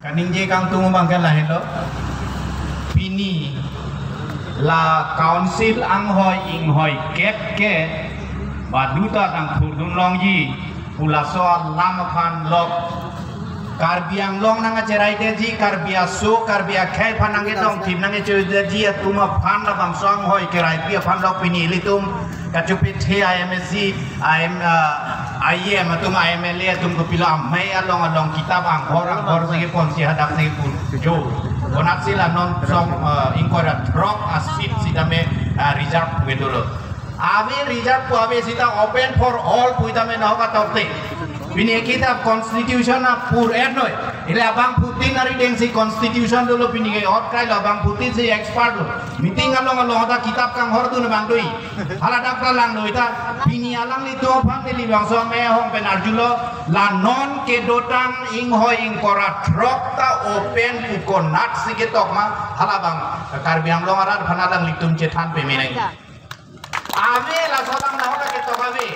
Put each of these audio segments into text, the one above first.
Kaning je kang tunggu bangkan lah hello. Pini la council ang hoi ing hoi kep ke baduta tang thurdun long ji pula soal lamakan lok karbiang long nang acerai deji karbia so karbia khai phanang ge dong tim nang che deji atuma phan la bang song hoi kerai pia phan lok pini litum kachupi the IMSC IM atum IMLA atum ko pila mai along kitab ang hor sige pon si hadak sige pun jo bonat sila non song ingkora drop asit sidame reserve wedolo ave reserve ko ave sita open for all puitame no ka tokte bini kitab constitution na pur ernoi ile abang putin ari deng si constitution dulu bini ke hot kai lo abang putin si expert lo meeting along ta kitab kang hor tu na bang doi hala dakra lang doi ta bini alang li to phang li bang so me hong pen arjulo la non ke dotang ing hoi ing kora drop ta open ku konat si ke tok ma hala bang karbiang long arat phanalang litum chethan pe me nai ave la solang na hota ke tok ave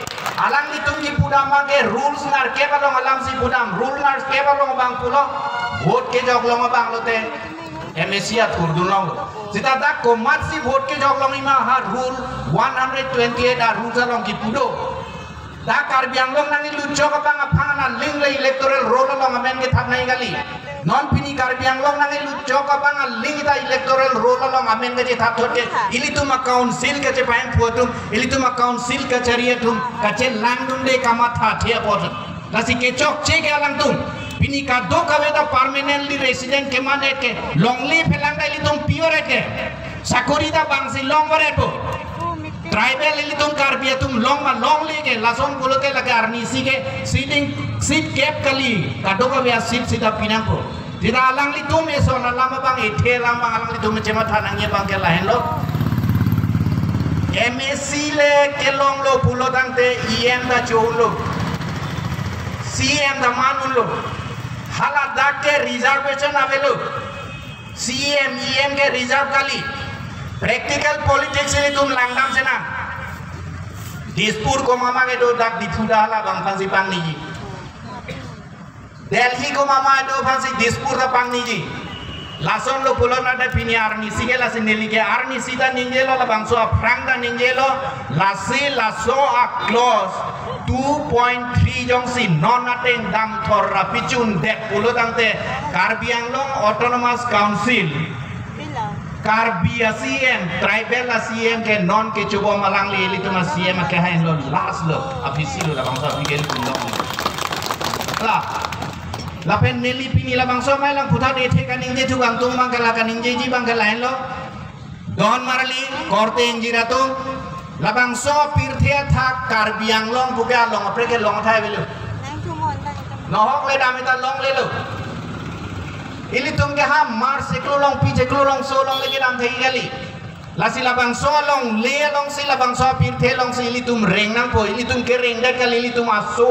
alang litum ki pudam ke rules nar ke balong alam si pudam rule nar ke balong bang pulo vote ke jog long bang lote MSC at kurdun long sita da komat si vote ke jog long ima ha rule 128 a rules along ki pudo da karbiang long nang lu jog bang aphangan ling le electoral roll long amen ke thak nai gali non pini karbiang long nang lu jog bang ling da electoral roll long amen ke thak thote ili tuma council ke che pain photum ili tuma council ke chariye tum ka che lang dum de kamatha thia pot lasi ke chok che ke alang tum pini ka do ka veda permanently resident ke mane ke long li phelang da ili tum pure ke sakuri da bang si long bare to tribal ili tum karbia tum long ma long le ke lason bolote lage arni si ke sitting sit cap kali ka do ka via sit sida pinang ko tidak alang li tum eso na lama bang ethe lama alang li tum chema thanang ye bang ke lahen lo MSC le ke long lo pulo tangte EM da chou lo CM da manun lo hala dak ke reservation avelo CM EM ke reserve kali practical politics ini tum langdam sena Dispur ko mama ke do dak dithuda hala bang phansi pang ni ji Delhi ko mama do phansi Dispur da pang ni ji lason lo pulo na da pini arni sige la sineli ke arni sida ningjelo la bangso frang da ningjelo laso a close 2.3 jong si non ateng dam thor rapichun dek pulo tangte Karbiang Long Autonomous Council Karbia CM tribal la CM ke non ke coba malang li itu mas CM ke hain lo las lo afisi lo la bangsa pikir pulo lah lapen neli pini la bangsa mai lang putar ethe kaning je tu bang tung bang kala kaning je ji bang kala lo don marali korte injira tu la bangsa pirthia thak Karbiang Long buka long apreke long thai belu no hok le damita long le lo ili tum ke ha mar seklo long pi seklo long so long le ke dam thai gali la sila bangsa long le long sila bangsa pirthe long si ili tum reng nang po ili tum ke reng da kali ili tum asu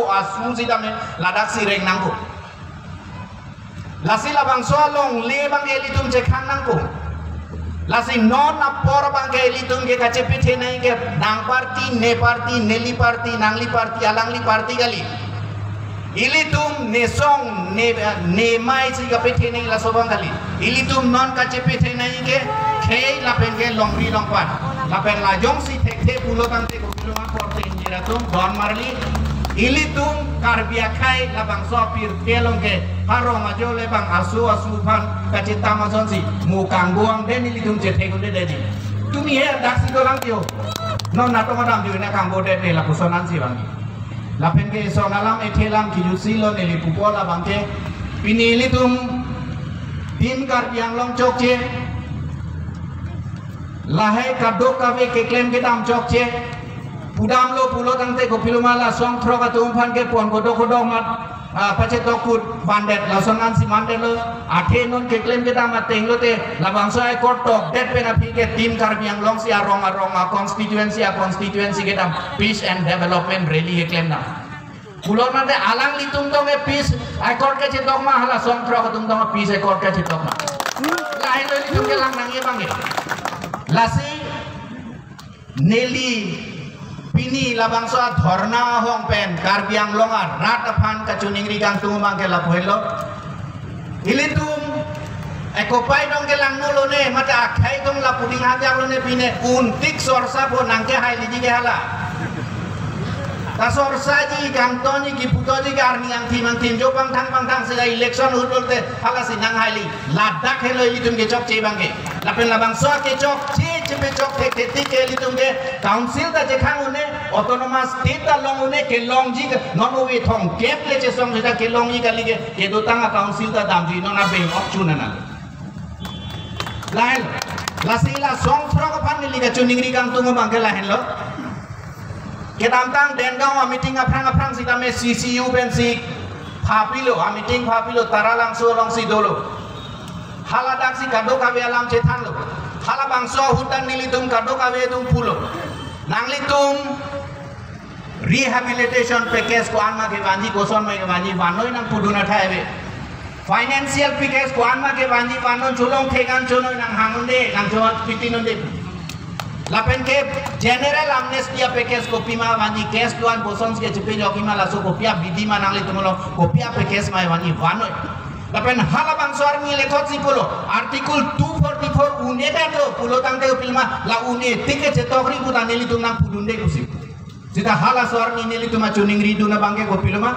si dam ladak si reng nang po lasi labang soalong le bang elitum je khang nang ko lasi non apor bang elitum ke kache pithe nai ke dang party ne party neli party nangli party alangli party gali ilitum nesong ne mai si ka pithe nai la sobang gali ilitum non kache pithe nai ke khei lapen ke longri longpan lapen la jong si thek pulo tang te ko pulo ma korte injira tum don marli ilitum karbia khai labang so pir telong ke harong ajo le bang asu phan kache tamason si mu kangguang den ilitum je thek de de tumi he dak si dolang tio non na to madam ju na kanggo de la kusonan si bang lapen ke so nalam ethelam ki jusi lo ne li pupola bang ke pini ilitum din Karbiang Long chok che lahai kado kawe ke claim ke dam chok che pudam lo pulo tangte ko pilumala song thro ka tum phan ke pon ko do mat pache tokut bandet la songan si mandet lo athe non ke claim ke dam ateng lo te la bangsa ai court tok det pe na phi ke team Karbiang Long si arong constituency ke dam peace and development rally ke claim na pulo na de alang litum tong ke peace ai court ke chitok ma hala song thro ka tum tong peace ai court ke chitok ma lai lo litum ke lang nang ye bang lasi neli pini labang so dhorna hong pen Karbiang Long rat aphan ka chuning ri kang tu mang ke la phelo ilitu Ekopai dong ke lang nulo ne mata akai dong la puding hajang lo ne pine untik sorsa bo nangke hai liji ke hala. Ta sorsa ji gangtoni ki putoji garni ang tim jo bang tang sida election hudol te hala si nang hai li ladak helo litum ke chok che bang ke lapen labang so ke chok che be chok te ke litum ke council ta je khang une autonomous state ta long une ke long ji non we thong kep le che song ta ke long ji ka li ke do tang council ta dam ji no na be ok chuna na lain la sila song frog pan ni liga chuning ri kang tung bang ke lain lo ke dam tang den dong meeting aprang si tame CCU bensi phapilo meeting phapilo tara langso long si dolo hala dak si kado ka be alam che than lo hala bangso hutan nili tum kado ka be tum pulo nangli tum rehabilitation package ko anma ke banji koson mai ke banji banoi nang puduna thaibe financial package ko anma ke banji banon chulong thegan chonoi nang hangunde nang jawat pitinonde lapen ke general amnesty package ko pima banji case duan bosons ke chepe joki mala so kopia bidi manang le tumolo kopia package mai banji banoi lapen hala bangsor ni lekhot si pulo article 244 uneda do pulo tangte pilma la une tike chetokri ku taneli tum nang pudunde kusi sita hala sor ni neli tuma chuning ridu na bangke ko pilma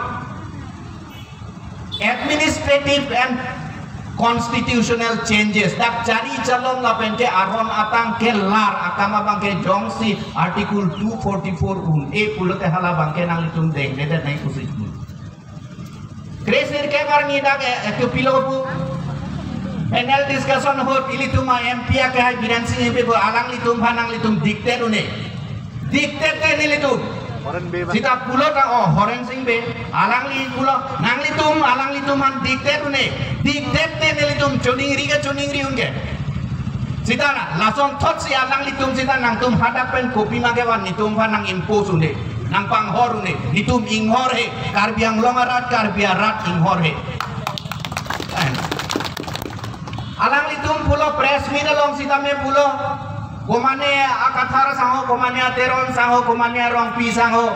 administrative and constitutional changes dak cari calon lapen ke aron atang ke lar akama bangke jongsi article 244 un pulo te hala bangke nang litum deng leda nai kusi Kresir ke bar ni dak ke pilo pu panel discussion ho pilituma MP ke hai biran sing MP ko alang litum phanang litum dikte une dikte ke ni litum sita pulo ta horen sing be alang li pulo nang litum alang lituman dikte une dikte te ni litum chuning ri unge sita na lason thot si alang litum sita nang tum hadak pen kopi ma ke wan nitum phanang impose une nang pang hor une nitum inghor he karbiang longarat karbiarat inghor he alang litum pulo press meet long sita me pulo komane akathara sango komane ateron sango komane rongpi sango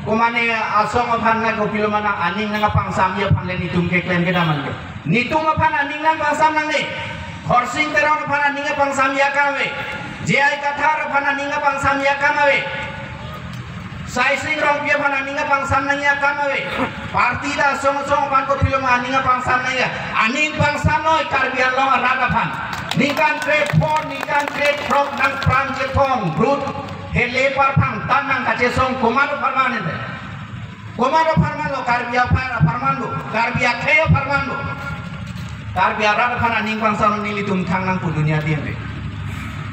komane asong aphan na kopilo mana aning nga pangsam ya phanle nitum ke claim ke daman ke nitum aphan aning nga pangsam nang ne horsing teron aphan aning nga pangsam ya kame jai kathara aphan aning nga pangsam ya kame saising rongpi aphan aning nga pangsam nang ya kame partida song aphan kopilo ma aning nga pangsam nang ya aning pangsam noi karbian long rada aphan nikan grade 4 nikan grade 4 nang pranje thong brut hele par phang tan nang kache song komado farmanen de komado farmano karbia farmando karbia khaya farmando karbia rada phana ning pangsam nili tum thang nang pu dunia diambe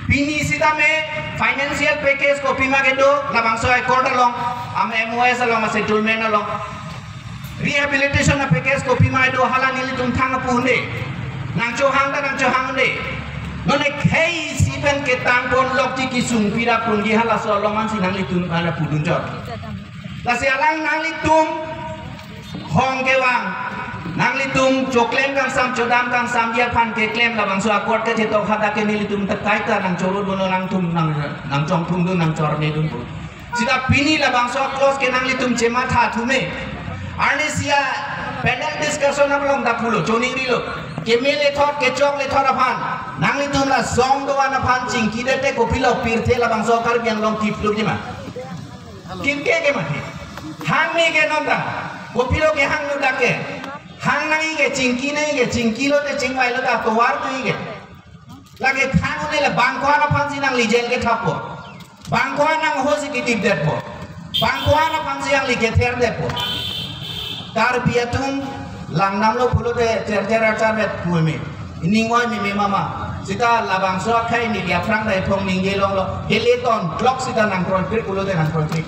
pini sitame financial package ko pima gedo labang so accord along am MOS along settlement along rehabilitation package ko pima do hala nili tum thang pu hunde nang johang de none kei sipen ke tangkon lokti kisung pira prunggi hala so loman sinang litun kana pudun jor la sialang nang litum hong gewang nang litum choklem kang sam chodam kang sam dia phan ke klem la bang so akor ke jetok hada ke nilitum tekai ta nang choro dono nang tum nang chong tum dun nang chor ne dun sida pini la bang so close ke nang litum chema tha thume arnesia panel discussion ablong da phulo choning rilo kemele thot ke chok le thot aphan nang litum la song do an aphan chingki dete kopilo pirthe la bang so kar biang long tip luk jima kim ke ma hang me ke nonda kopilo ke hang nu dake hang nang ige chingki lo te chingwai lo da to war tu ige lage khang ne la bang ko na phan sinang lijen ke thapo bang ko nang hosi ki tip det po bang ko na phan siang li ke ther det po tar biatum lang nam lo pulo de ter acar bet pume ining wai mi mama sita labang so khai ni dia prang dai thong ning ye long lo heleton clock sita nang kron pir pulo de nang kron pir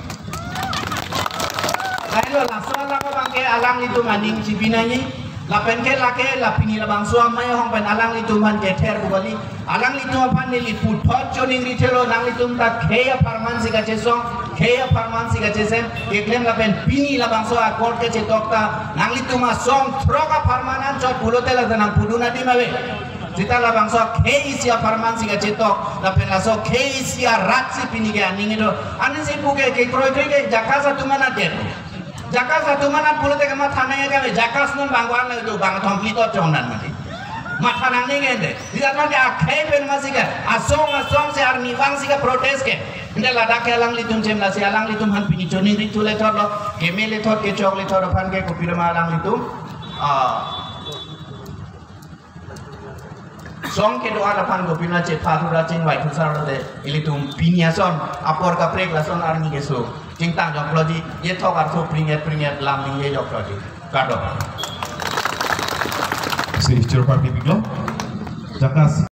lai lo la so la ko bang ke alang itu maning cibinani la pen ke la ke la pini labang so mai hong pen alang itu man ke ter bali alang itu apan ni put thot choning ri thelo nang itu ta kheya farman sika chesong kheya farman sika chesem eklem la pen pini labang so akor ke chetok ta nang itu ma song throka farmanan chot pulo te la nang puduna di mawe sita labang so khei sia farman sika chetok la pen la so khei sia ratsi pini ke aning itu anin si puke ke troi ke jakasa tumana de jakas satu mana pulau tengah thana ya kami jakas non bangkuan itu bang thompi to chongnan mati matanang ning ende tidak nanti akhir pen masih kan asong se army bang sih kan protes ke inde ladak alang litum jem la se alang litum han pini choni ritu le thor lo kemele thor ke chok le thor phan ke kopir ma alang litum song ke doa depan gopina ce fatura cing wai kusar de ilitum piniason apor ka prek la son army ke so cing tang jok lodi ye thok ar so pringet lam ning ye jok lodi kado Sri Chirpati Biglo Jakas